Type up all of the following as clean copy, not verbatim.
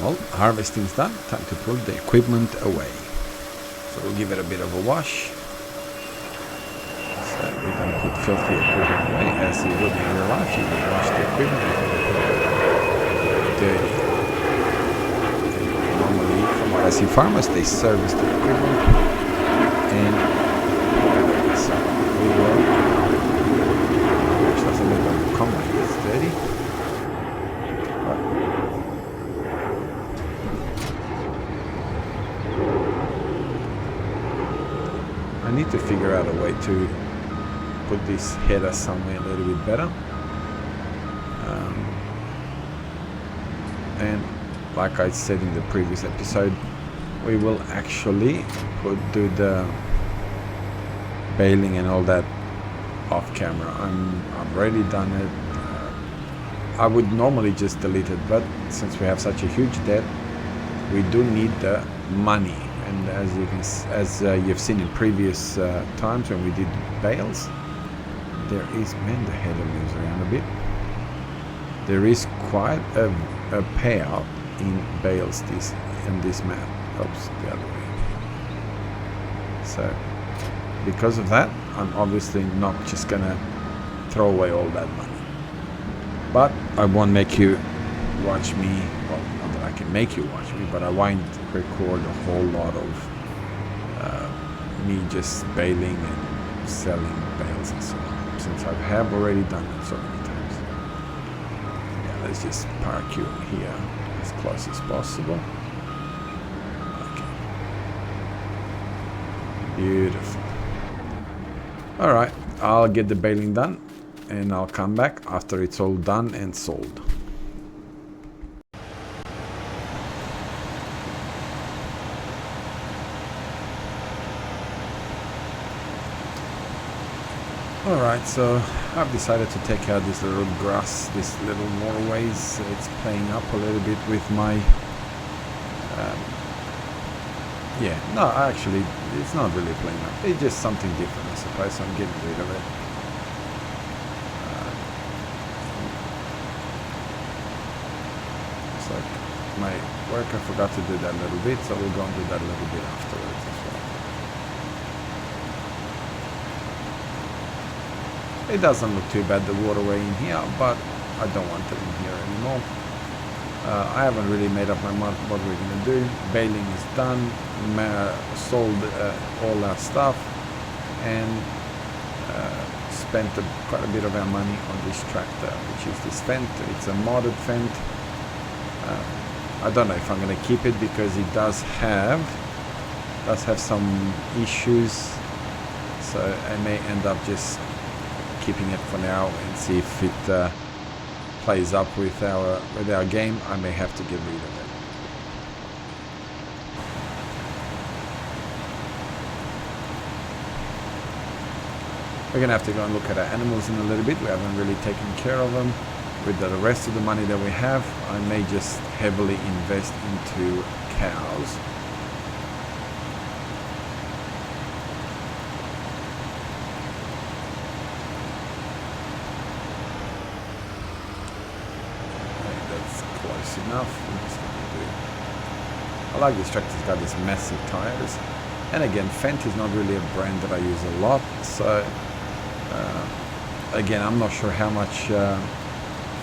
Well, harvesting's done. Time to put the equipment away. So we'll give it a bit of a wash. So we're going to put filthy equipment away as you would in real life. You would wash the equipment before you put it dirty. And normally, from what I see farmers, they service the equipment and so we will. Which doesn't look like a combine, it's dirty. I need to figure out a way to put this header somewhere a little bit better. And like I said in the previous episode, we will actually do the baling and all that off camera. I've already done it. I would normally just delete it, but since we have such a huge debt, we do need the money. And as you've seen in previous times when we did bales, there is, man, the header moves around a bit. There is quite a payout in bales in this map. Oops, the other way. So because of that, I'm obviously not just gonna throw away all that money. But I won't make you watch me. Well, not that I can make you watch me, but I won't record a whole lot of me just baling and selling bales and so on, since I have already done it so many times. Yeah, let's just park you here as close as possible. Okay. Beautiful. Alright, I'll get the baling done and I'll come back after it's all done and sold. Alright, so I've decided to take out this little grass, this little waterways. It's playing up a little bit with my... yeah, no, actually, it's not really playing up. It's just something different, I suppose, so I'm getting rid of it. It's like my worker forgot to do that a little bit, so we'll go and do that a little bit afterwards as well. It doesn't look too bad, the waterway in here, but I don't want it in here anymore. I haven't really made up my mind what we're going to do. Baling is done, sold all our stuff, and spent quite a bit of our money on this tractor, which is this Fent. It's a modded Fent. I don't know if I'm going to keep it because it does have some issues, so I may end up just keeping it for now and see if it plays up with our game. I may have to get rid of it. We're gonna have to go and look at our animals in a little bit. We haven't really taken care of them. With the rest of the money that we have, I may just heavily invest into cows. Enough. I like this tractor, it's got these massive tires, and again, Fent is not really a brand that I use a lot, so again, I'm not sure how much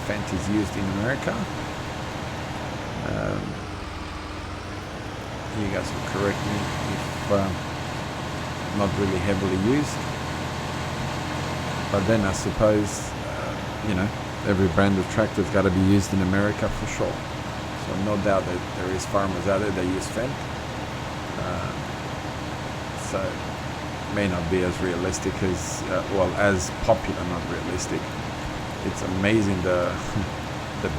Fent is used in America. You guys will correct me if not really heavily used, but then I suppose you know, every brand of tractor's got to be used in America for sure. So no doubt that there is farmers out there that use Fent. So it may not be as realistic as, well, as popular, not realistic. It's amazing the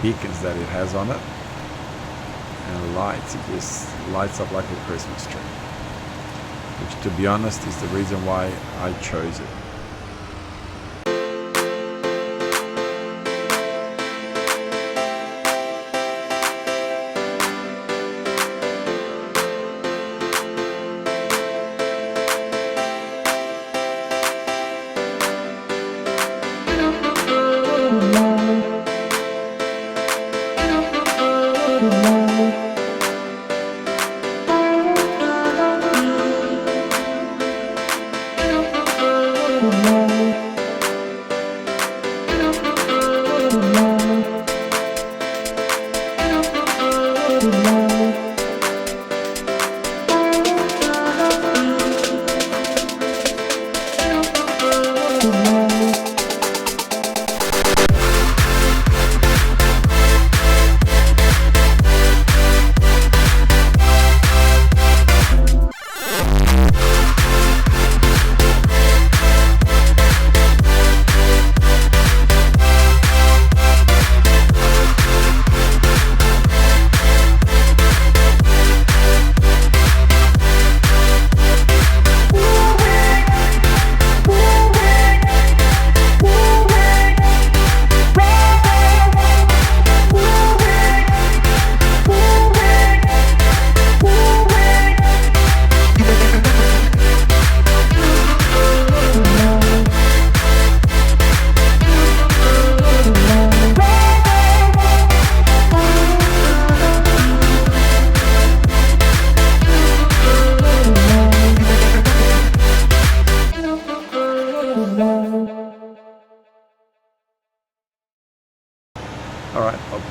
beacons that it has on it. And lights, it just lights up like a Christmas tree. Which, to be honest, is the reason why I chose it.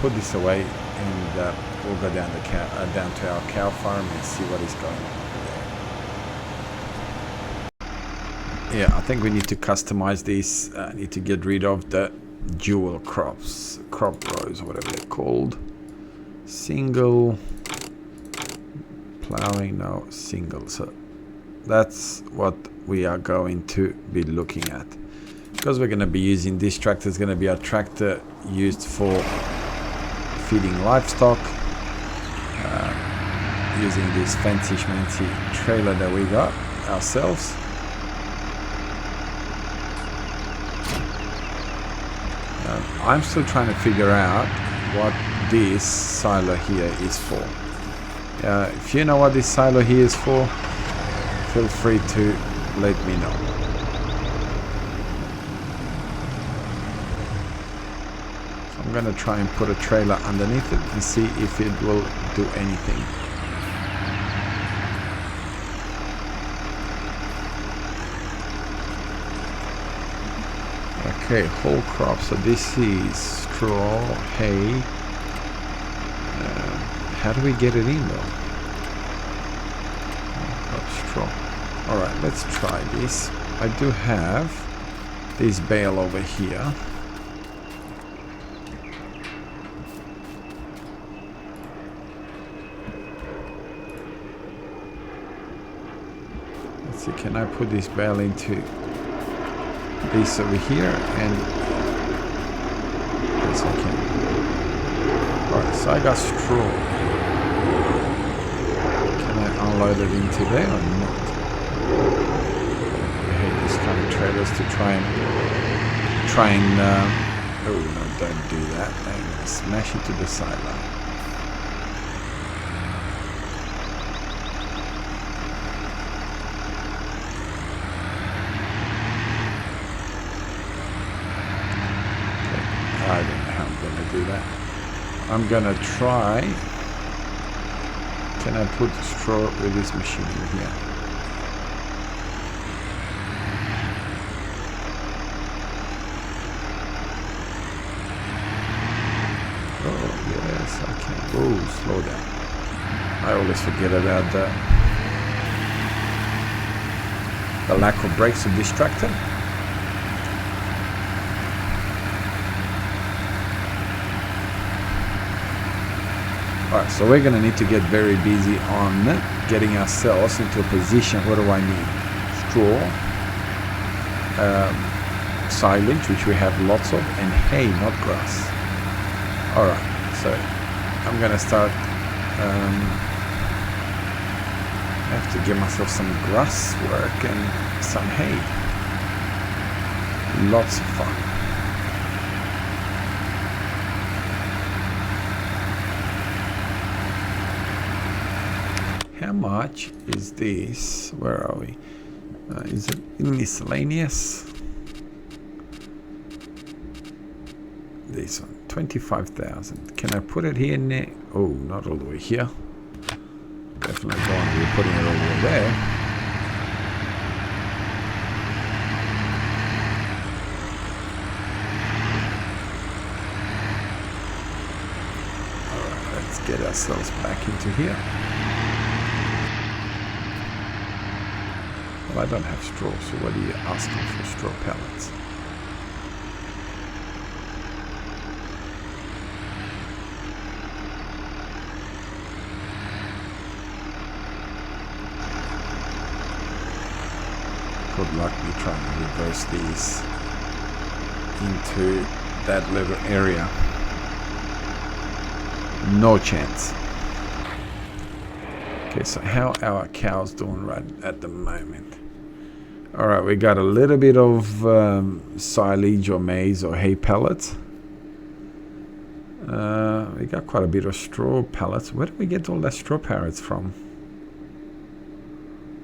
put this away and we'll go down down to our cow farm and see what is going on there. Yeah, I think we need to customize this. Need to get rid of the dual crop rows, whatever they're called. Single plowing, no, single. So that's what we are going to be looking at, because we're going to be using this tractor. Is going to be a tractor used for feeding livestock, using this fancy schmancy trailer that we got ourselves. I'm still trying to figure out what this silo here is for. If you know what this silo here is for, feel free to let me know. So I'm gonna try and put a trailer underneath it and see if it will do anything. Okay, whole crop. So this is straw, hay. How do we get it in though? Straw. Alright, let's try this. I do have this bale over here. Let's see, can I put this bale into this over here? And yes, I can. Alright, so I got straw. Unload it into there or not? I hate this kind of trailers to try and oh no, don't do that. I'm gonna smash it to the sideline. Okay. I don't know how I'm gonna do that. I'm gonna try. Can I put straw with this machine in here? Oh, yes, I can. Oh, slow down. I always forget about the lack of brakes of this tractor. Alright, so we're going to need to get very busy on getting ourselves into a position. What do I need? Straw, silage, which we have lots of, and hay, not grass. Alright, so I'm going to start, I have to give myself some grass work and some hay. Lots of fun. How much is this? Where are we? Is it in miscellaneous? This one, 25,000. Can I put it here in there? Oh, not all the way here. Definitely don't want to be putting it all the way there. Alright, let's get ourselves back into here. Well, I don't have straw, so what are you asking for straw pellets? Good luck me trying to reverse these into that little area. No chance. Okay, so how are our cows doing right at the moment? Alright, we got a little bit of silage or maize or hay pellets. We got quite a bit of straw pellets. Where did we get all that straw pellets from?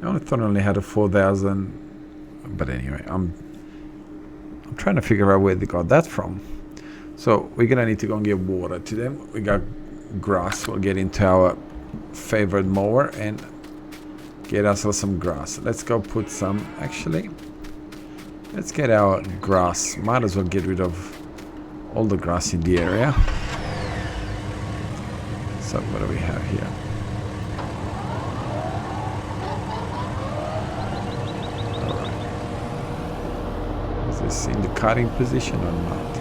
I only thought I only had a 4,000. But anyway, I'm trying to figure out where they got that from. So we're gonna need to go and get water to them. We got grass. We'll get into our favorite mower and get ourselves some grass. Let's go put some. Actually, let's get our grass. Might as well get rid of all the grass in the area. So what do we have here? Alright. Is this in the cutting position or not?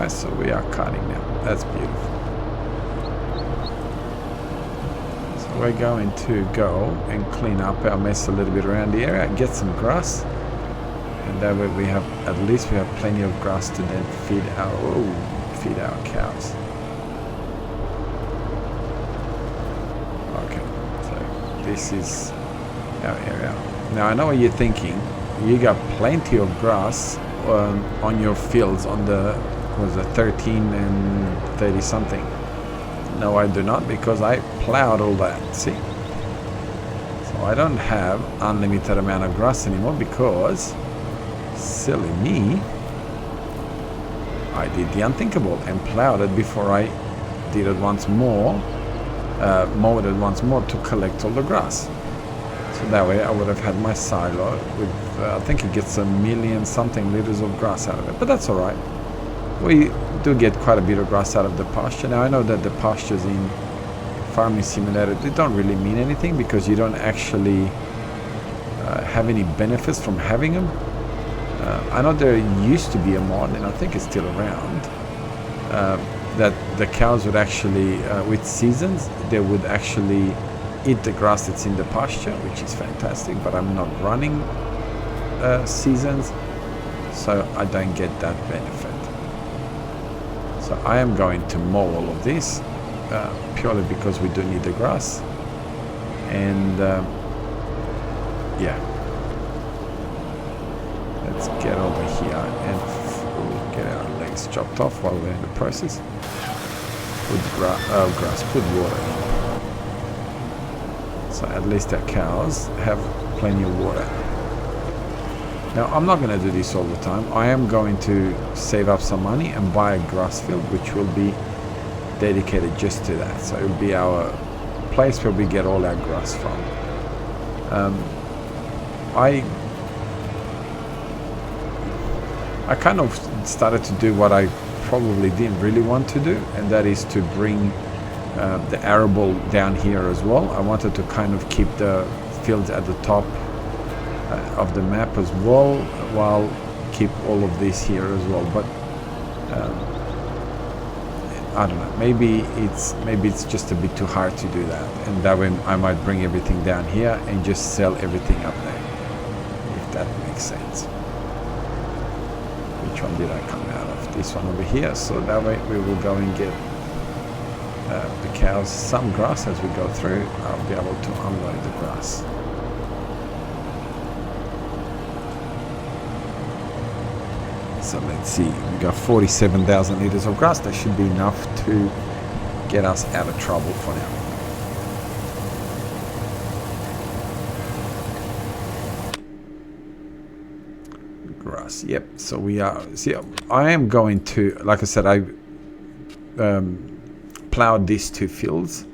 So we are cutting now. That's beautiful. So we're going to go and clean up our mess a little bit around the area, get some grass, and that way we have, at least we have plenty of grass to then feed our cows. Okay, so this is our area. Now I know what you're thinking. You got plenty of grass on your fields on the was a 13 and 30 something. No, I do not, because I plowed all that. See, so I don't have unlimited amount of grass anymore because, silly me, I did the unthinkable and plowed it before I did it once more, mowed it once more to collect all the grass. So that way I would have had my silo with I think it gets 1,000,000 something liters of grass out of it, but that's all right. We do get quite a bit of grass out of the pasture. Now I know that the pastures in Farming Simulator, they don't really mean anything because you don't actually have any benefits from having them. I know there used to be a mod, and I think it's still around, that the cows would actually, with seasons, they would actually eat the grass that's in the pasture, which is fantastic, but I'm not running seasons, so I don't get that benefit. So I am going to mow all of this purely because we do need the grass, and yeah, let's get over here and get our legs chopped off while we're in the process. Put put water in, so at least our cows have plenty of water. Now, I'm not going to do this all the time. I am going to save up some money and buy a grass field, which will be dedicated just to that. So it will be our place where we get all our grass from. I kind of started to do what I probably didn't really want to do, and that is to bring the arable down here as well. I wanted to kind of keep the fields at the top of the map as well, while keep all of this here as well. But I don't know, maybe it's just a bit too hard to do that, and that way I might bring everything down here and just sell everything up there, if that makes sense. Which one did I come out of? This one over here. So that way we will go and get the cows some grass as we go through. I'll be able to unload the grass. So let's see, we got 47,000 liters of grass. That should be enough to get us out of trouble for now. Grass, yep. So we are, see, I am going to, like I said, I plowed these two fields.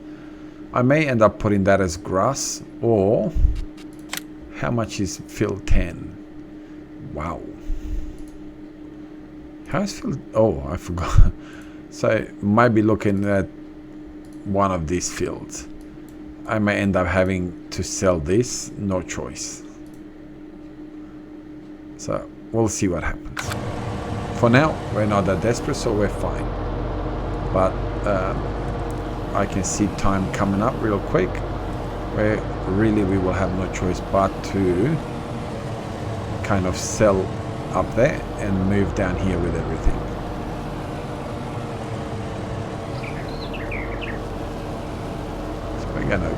I may end up putting that as grass, or how much is field 10? Wow. How's field? Oh, I forgot. So might be looking at one of these fields. I may end up having to sell this. No choice. So we'll see what happens. For now, we're not that desperate, so we're fine. But I can see time coming up real quick, where really we will have no choice but to kind of sell up there and move down here with everything. So we're gonna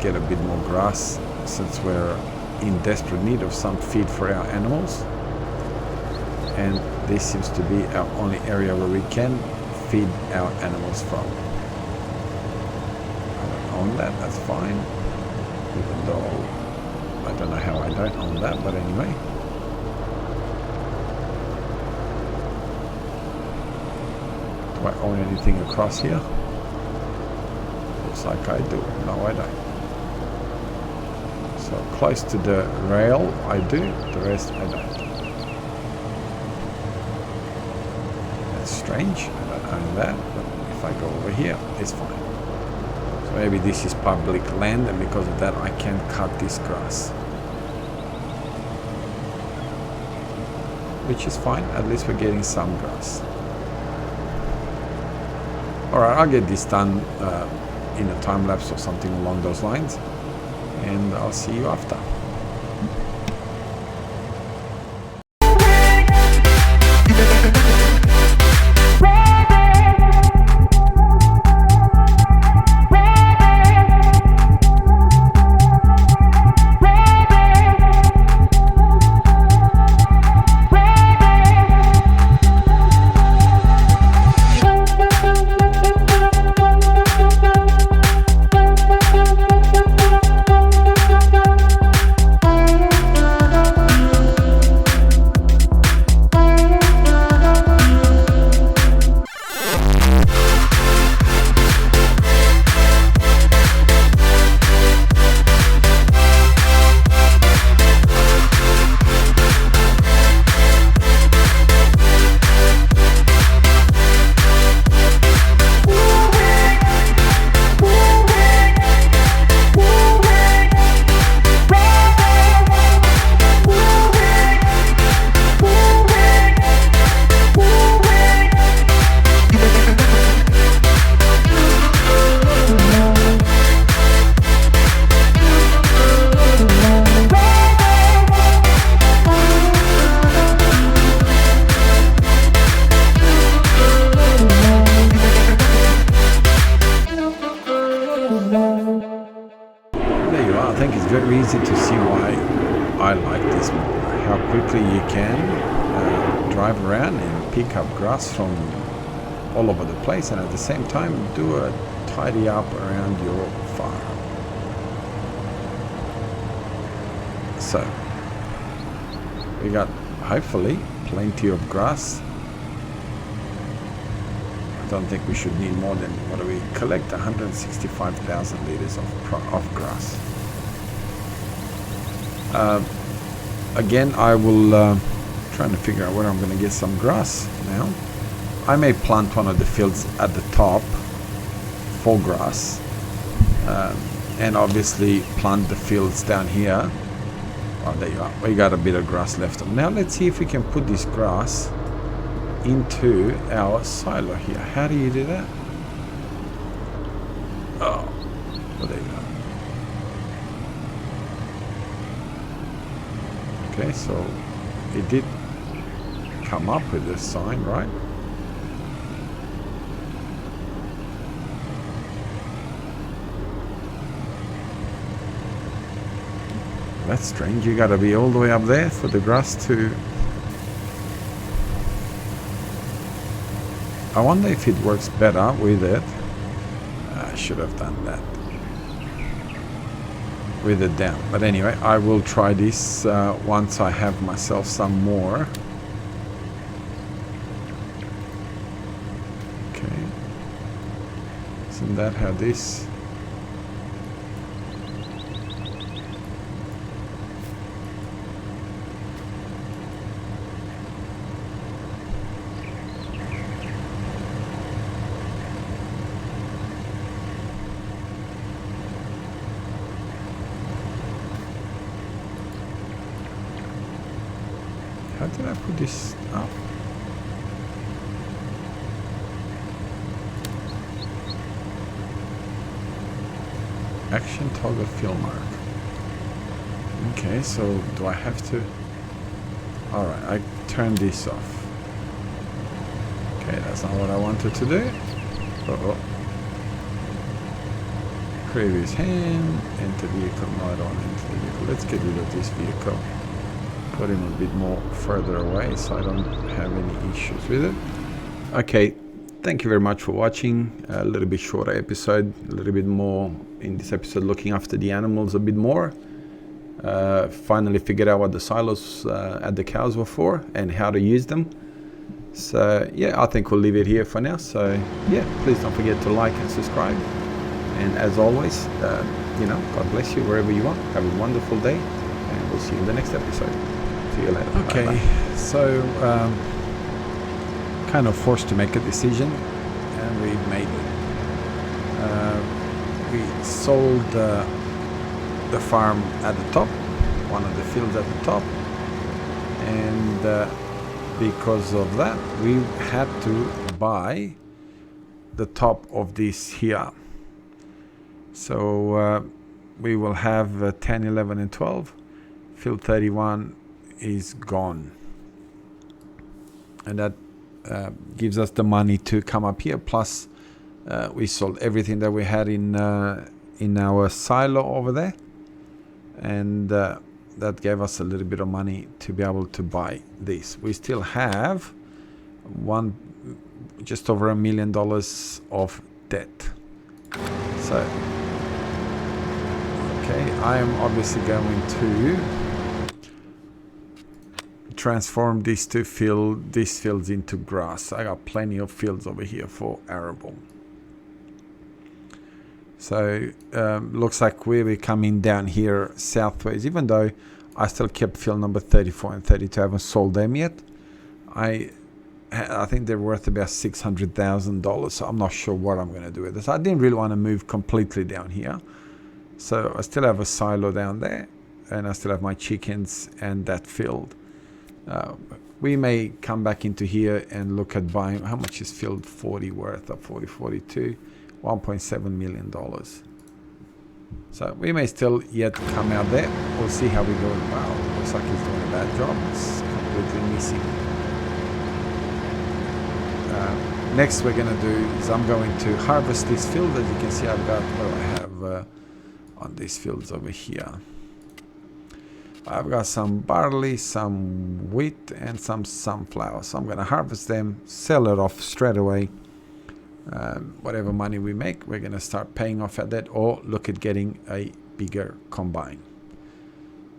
get a bit more grass since we're in desperate need of some feed for our animals, and this seems to be our only area where we can feed our animals from. I don't own that, that's fine, even though I don't know how I don't own that, but anyway. Do I own anything across here? Looks like I do. No, I don't. So close to the rail I do, the rest I don't. That's strange, I don't own that, but if I go over here, it's fine. So maybe this is public land, and because of that I can cut this grass. Which is fine, at least we're getting some grass. Alright, I'll get this done in a time lapse or something along those lines, and I'll see you after. Very easy to see why I like this one. How quickly you can drive around and pick up grass from all over the place, and at the same time do a tidy up around your farm. So we got hopefully plenty of grass. I don't think we should need more than, what do we collect, 165,000 liters of grass. Again, I will trying to figure out where I'm going to get some grass now. I may plant one of the fields at the top for grass, and obviously plant the fields down here. Oh, there you are. We got a bit of grass left. Now let's see if we can put this grass into our silo here. How do you do that? Oh, well, there you go. Okay, so it did come up with this sign, right? That's strange. You gotta be all the way up there for the grass to... I wonder if it works better with it. I should have done that with it down, but anyway, I will try this once I have myself some more. Okay, isn't that how this... How did I put this up? Action toggle fill mark. Okay, so do I have to... Alright, I turn this off. Okay, that's not what I wanted to do. Uh-oh. Previous hand, enter vehicle. No, I don't want to enter the vehicle. Let's get rid of this vehicle. Put him a bit more further away so I don't have any issues with it. Okay, thank you very much for watching. A little bit shorter episode, a little bit more in this episode looking after the animals a bit more. Finally figured out what the silos at the cows were for and how to use them. So yeah, I think we'll leave it here for now. So yeah, please don't forget to like and subscribe. And as always, God bless you wherever you are. Have a wonderful day, and we'll see you in the next episode. See you later. Okay, bye-bye. So kind of forced to make a decision, and we made it. We sold the farm at the top, one of the fields at the top, and because of that, we had to buy the top of this here. So we will have 10, 11, and 12. Field 31 is gone, and that gives us the money to come up here. Plus, we sold everything that we had in our silo over there, and that gave us a little bit of money to be able to buy this. We still have just over $1 million of debt. So, okay, I am obviously going to transform these fields into grass. I got plenty of fields over here for arable. So looks like we'll be coming down here southways, even though I still kept field number 34 and 32. I haven't sold them yet. I think they're worth about $600,000, so I'm not sure what I'm going to do with this. I didn't really want to move completely down here. So I still have a silo down there, and I still have my chickens and that field. We may come back into here and look at buying. How much is field 40 worth? Of 40, 42, $1.7 million. So we may still yet come out there. We'll see how we go. Wow, looks like he's doing a bad job. It's completely missing. Next we're going to do is I'm going to harvest this field. As you can see, I've got what I have on these fields over here. I've got some barley, some wheat, and some sunflower. So I'm going to harvest them, sell it off straight away. Whatever money we make, we're going to start paying off at that, or look at getting a bigger combine.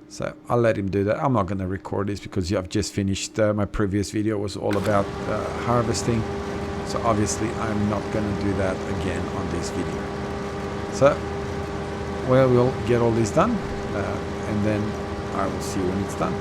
So I'll let him do that. I'm not going to record this because I've just finished. My previous video was all about harvesting. So obviously I'm not going to do that again on this video. So we'll get all this done, and then I will see you when it's done.